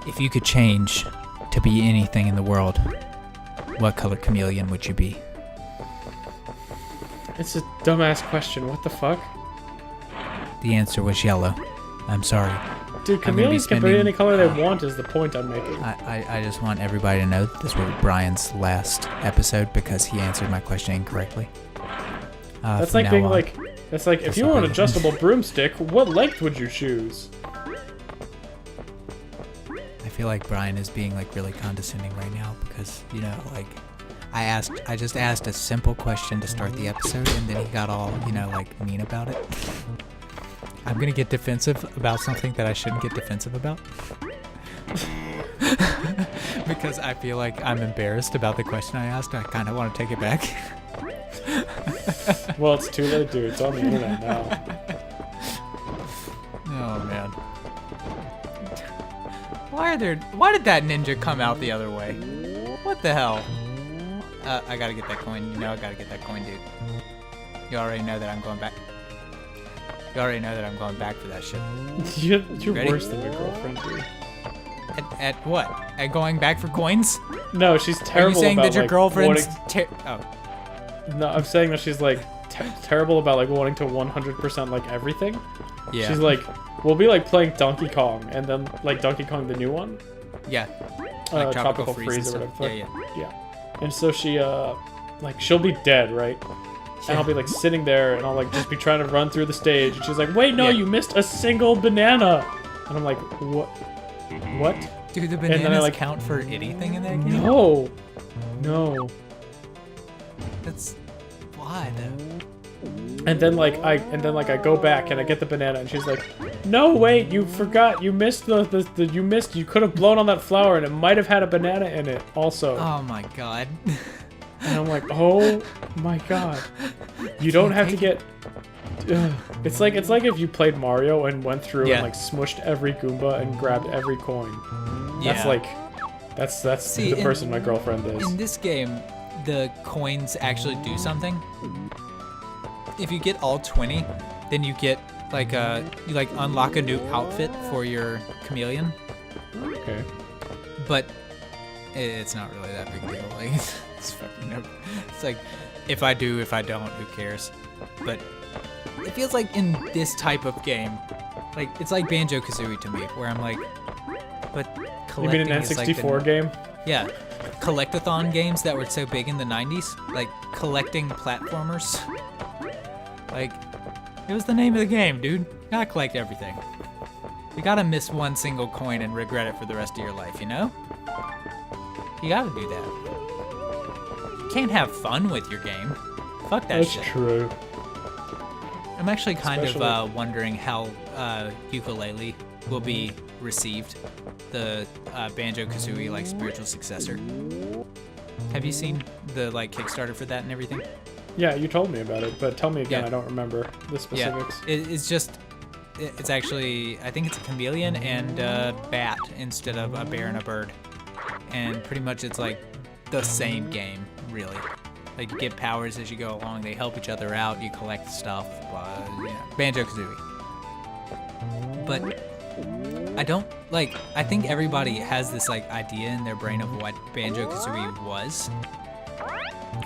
If you could change to be anything in the world, what color chameleon would you be? It's a dumbass question. What the fuck? The answer was yellow. I'm sorry. Dude, chameleons can be any color they want is the point I'm making. I just want everybody to know that this was Brian's last episode because he answered my question incorrectly. That's like being like... That's like, if you were an adjustable broomstick, what length would you choose? I feel like Brian is being like really condescending right now because, you know, like I just asked a simple question to start the episode and then he got all, you know, like mean about it. I'm gonna get defensive about something that I shouldn't get defensive about. Because I feel like I'm embarrassed about the question I asked. I kind of want to take it back. Well, it's too late, dude. It's on the internet now. Oh, man. Why did that ninja come out the other way? What the hell? I gotta get that coin. You know I gotta get that coin, dude. You already know that I'm going back. You already know that I'm going back for that shit. You're worse than your girlfriend, dude. At what? At going back for coins? No, she's terrible. Are you saying about, that your like, girlfriend's No, I'm saying that she's like terrible about like wanting to 100% like everything. Yeah. She's like, we'll be like playing Donkey Kong, and then like Donkey Kong the new one. Yeah. Like Tropical Freeze or whatever. Yeah. And so she like she'll be dead, right? And I'll be like sitting there, and I'll like just be trying to run through the stage, and she's like, "Wait, no, you missed a single banana." And I'm like, "What? What?" Dude, the bananas count for anything in that game? No. That's why though. And then I go back and I get the banana, and she's like, "No, wait, you forgot. You missed you could have blown on that flower, and it might have had a banana in it also." Oh my god. And I'm like, "Oh my god. You don't have to get It's like if you played Mario and went through and like smushed every Goomba and grabbed every coin. That's that's the person my girlfriend is. In this game, the coins actually do something. If you get all 20, then you get like you like unlock a new outfit for your chameleon. Okay. But it's not really that big a deal. Like it's fucking no. It's like if I do, if I don't, who cares? But it feels like in this type of game, like it's like Banjo-Kazooie to me, where I'm like, but collecting. You mean an N64 game? Yeah, collectathon games that were so big in the 90s, like collecting platformers. Like, it was the name of the game, dude. You gotta collect everything. You gotta miss one single coin and regret it for the rest of your life, you know? You gotta do that. You can't have fun with your game. Fuck that shit. That's true. I'm actually kind of wondering how Ukulele will be received, the Banjo-Kazooie like spiritual successor. Have you seen the like Kickstarter for that and everything? Yeah, you told me about it, but tell me again. I don't remember the specifics. Yeah, it's actually, I think it's a chameleon and a bat instead of a bear and a bird. And pretty much it's like the same game, really. Like you get powers as you go along, they help each other out, you collect stuff, Banjo-Kazooie. But I think everybody has this like idea in their brain of what Banjo-Kazooie was.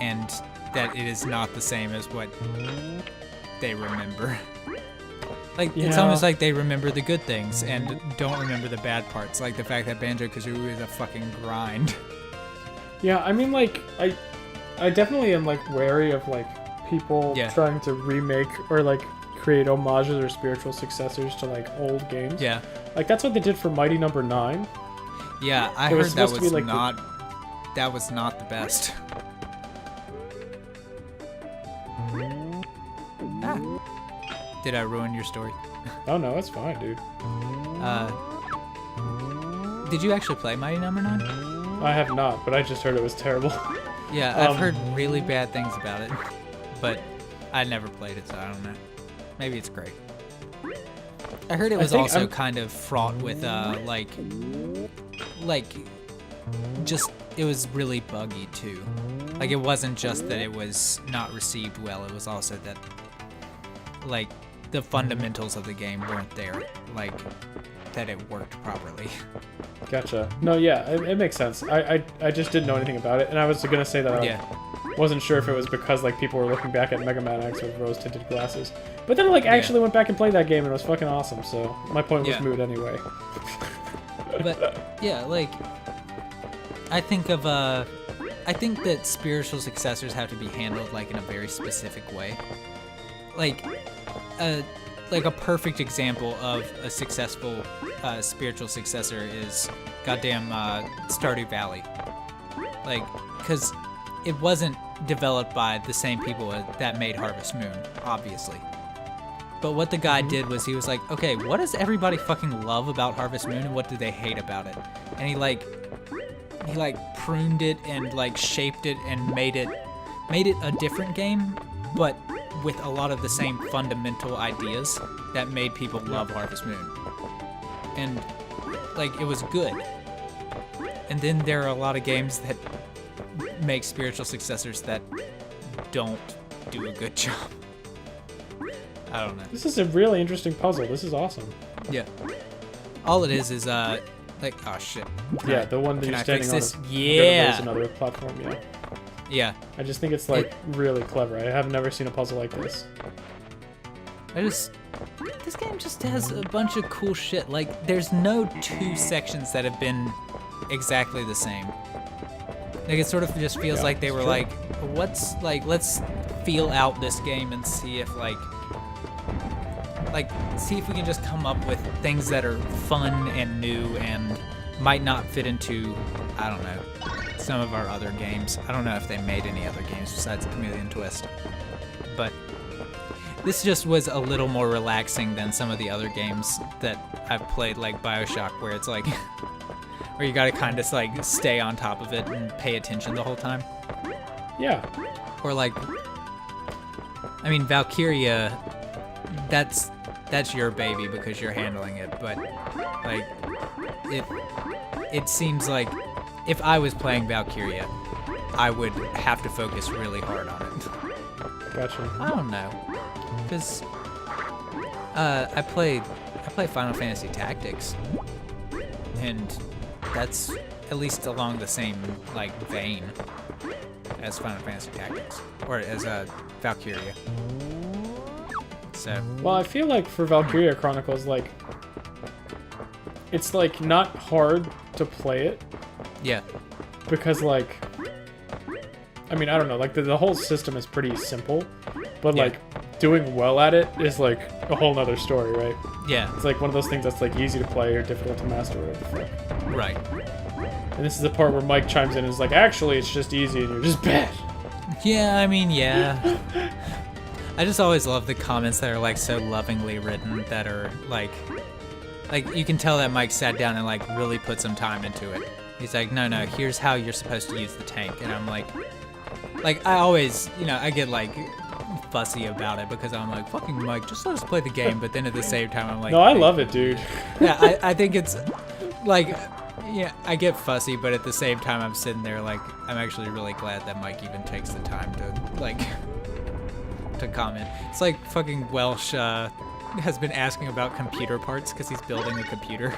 And that it is not the same as what they remember. Like, it's almost like they remember the good things and don't remember the bad parts. Like the fact that Banjo-Kazooie is a fucking grind. Yeah, I mean, like, I definitely am, like, wary of, like, people trying to remake or, like, create homages or spiritual successors to, like, old games. Yeah. Like, that's what they did for Mighty Number 9. Yeah, I heard that was like that was not the best. Did I ruin your story? Oh no, it's fine, dude. Did you actually play Mighty Number 9? I have not, but I just heard it was terrible. Yeah, I've heard really bad things about it, but I never played it, so I don't know. Maybe it's great. I heard it was also kind of fraught with it was really buggy too. Like it wasn't just that it was not received well, it was also that like the fundamentals of the game weren't there. Like that it worked properly. Gotcha. No, yeah, it makes sense. I just didn't know anything about it, and I was gonna say that I wasn't sure if it was because like people were looking back at Mega Man X with rose-tinted glasses, but then I actually went back and played that game and it was fucking awesome. So my point was moot anyway. But yeah, like I think that spiritual successors have to be handled like in a very specific way. Like a perfect example of a successful spiritual successor is goddamn Stardew Valley. Like, because it wasn't developed by the same people that made Harvest Moon, obviously. But what the guy did was he was like, okay, what does everybody fucking love about Harvest Moon and what do they hate about it? And he pruned it and like shaped it and made it a different game, but with a lot of the same fundamental ideas that made people love Harvest Moon. And like it was good. And then there are a lot of games that make spiritual successors that don't do a good job. I don't know. This is a really interesting puzzle. This is awesome. Yeah. All it is like, oh shit. Yeah, the one that you're standing on. Yeah. There's another platform, yeah. Yeah. I just think it's like really clever. I have never seen a puzzle like this. This game just has a bunch of cool shit. Like, there's no two sections that have been exactly the same. Like, it sort of just feels like they were like, let's feel out this game and see if see if we can just come up with things that are fun and new and might not fit into, I don't know, some of our other games. I don't know if they made any other games besides Chameleon Twist. But this just was a little more relaxing than some of the other games that I've played, like BioShock, where it's like, where you gotta kind of like stay on top of it and pay attention the whole time. Yeah. Or like, I mean, Valkyria, that's your baby because you're handling it, but like, it seems like if I was playing Valkyria, I would have to focus really hard on it. Gotcha. I don't know, because I play Final Fantasy Tactics, and that's at least along the same like vein as Final Fantasy Tactics, or as Valkyria. So. Well, I feel like for Valkyria Chronicles, like, it's like not hard to play it. Yeah. Because like, I mean, I don't know, like the whole system is pretty simple, but like doing well at it is like a whole nother story, right? Yeah. It's like one of those things that's like easy to play or difficult to master or whatever the fuck. Right. And this is the part where Mike chimes in and is like, actually, it's just easy and you're just bad. Yeah, I mean, yeah. I just always love the comments that are like so lovingly written that are like you can tell that Mike sat down and like really put some time into it. He's like, no, here's how you're supposed to use the tank. And I'm like I always, I get like fussy about it because I'm like, fucking Mike, just let us play the game. But then at the same time, I'm like, no, I love it, dude. Yeah, I think it's like, yeah, I get fussy, but at the same time, I'm sitting there like, I'm actually really glad that Mike even takes the time to like, to comment. It's like fucking Welsh has been asking about computer parts because he's building a computer.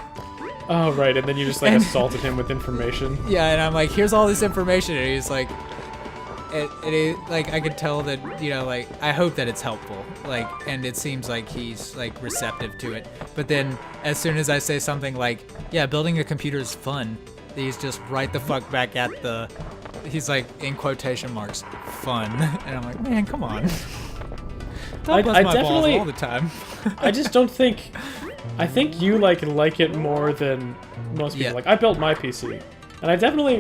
Oh, right, and then you just like assaulted him with information. Yeah, and I'm like, here's all this information, and he's like, like I could tell that, like, I hope that it's helpful, like, and it seems like he's like receptive to it. But then as soon as I say something like, yeah, building a computer is fun, he's just right the fuck back at he's like, in quotation marks, fun. And I'm like, man, come on. Don't bust my balls all the time. I just don't think, I think you like it more than most people. Yeah. Like, I built my PC, and I definitely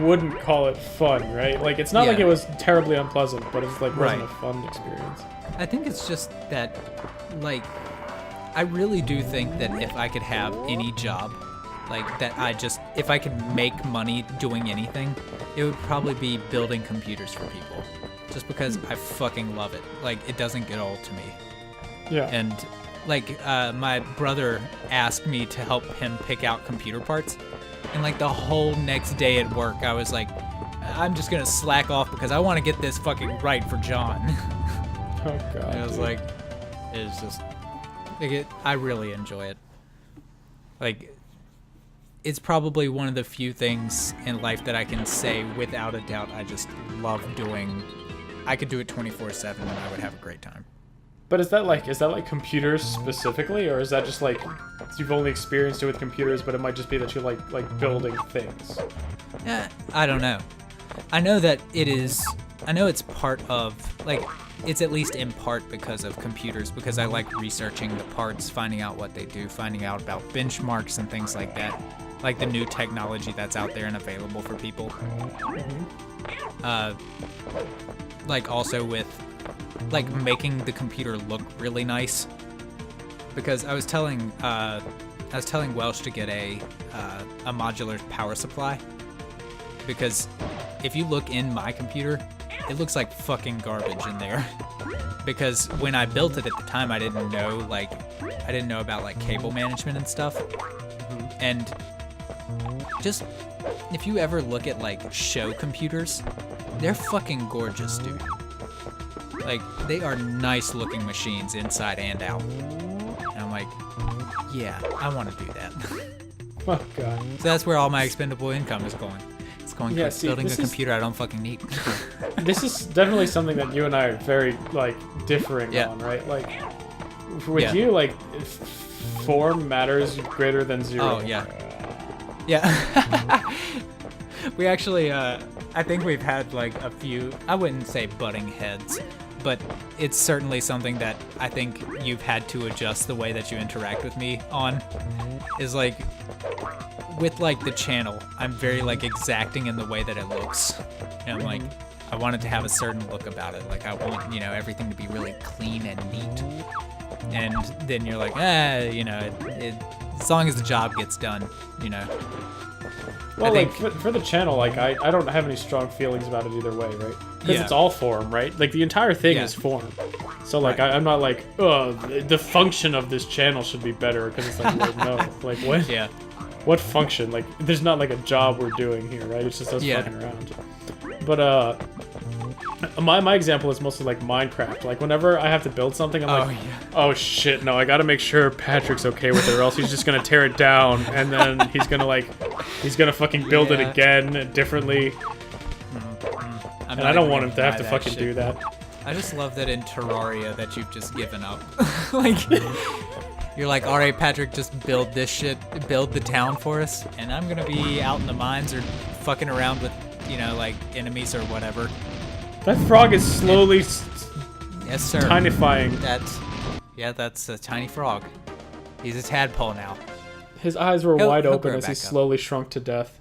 wouldn't call it fun, right? Like, it's not like it was terribly unpleasant, but it's like wasn't a fun experience. I think it's just that, like, I really do think that if I could have any job, like, that if I could make money doing anything, it would probably be building computers for people. Just because I fucking love it. Like, it doesn't get old to me. Yeah. And, like, my brother asked me to help him pick out computer parts. And, like, the whole next day at work, I was like, I'm just gonna slack off because I want to get this fucking right for John. Oh, God. And I was like, it's just, like, I really enjoy it. Like, it's probably one of the few things in life that I can say without a doubt I just love doing. I could do it 24/7 and I would have a great time. But is that like computers specifically, or is that just like you've only experienced it with computers, but it might just be that you like building things? Yeah, I don't know. I know that it is. I know it's part of, like, it's at least in part because of computers, because I like researching the parts, finding out what they do, finding out about benchmarks and things like that, like the new technology that's out there and available for people. Like also with like making the computer look really nice, because I was telling Welsh to get a modular power supply, because if you look in my computer, it looks like fucking garbage in there. Because when I built it at the time, I didn't know about like cable management and stuff. And just, if you ever look at like show computers, they're fucking gorgeous, dude. Like, they are nice looking machines inside and out. And I'm like, yeah, I want to do that. Oh god. So that's where all my expendable income is going. It's going towards building a computer I don't fucking need. This is definitely something that you and I are very like differing on, right? Like with you, like form matters greater than 0. Oh yeah. Yeah. We actually I think we've had like a few, I wouldn't say butting heads, but it's certainly something that I think you've had to adjust the way that you interact with me on. Is like, with like the channel, I'm very like exacting in the way that it looks. And I'm like, I want it to have a certain look about it. Like, I want, everything to be really clean and neat. And then you're like, as long as the job gets done, Well, like, for the channel, like, I don't have any strong feelings about it either way, right? Because it's all form, right? Like, the entire thing is form. So, like, I'm not like, oh, the function of this channel should be better, because it's like, well, no. Like, what? Yeah. What function? Like, there's not, like, a job we're doing here, right? It's just us fucking around. But, my example is mostly, like, Minecraft. Like, whenever I have to build something, I'm like, oh, shit, no, I gotta make sure Patrick's okay with it, or else he's just gonna tear it down, and then he's gonna fucking build it again, differently. And I don't want him to have to fucking do that. I just love that in Terraria that you've just given up. Like, you're like, all right, Patrick, just build this shit, build the town for us, and I'm gonna be out in the mines or fucking around with, like, enemies or whatever. That frog is slowly yes, sir. tinifying. That's a tiny frog. He's a tadpole now. His eyes were wide open as he slowly shrunk to death.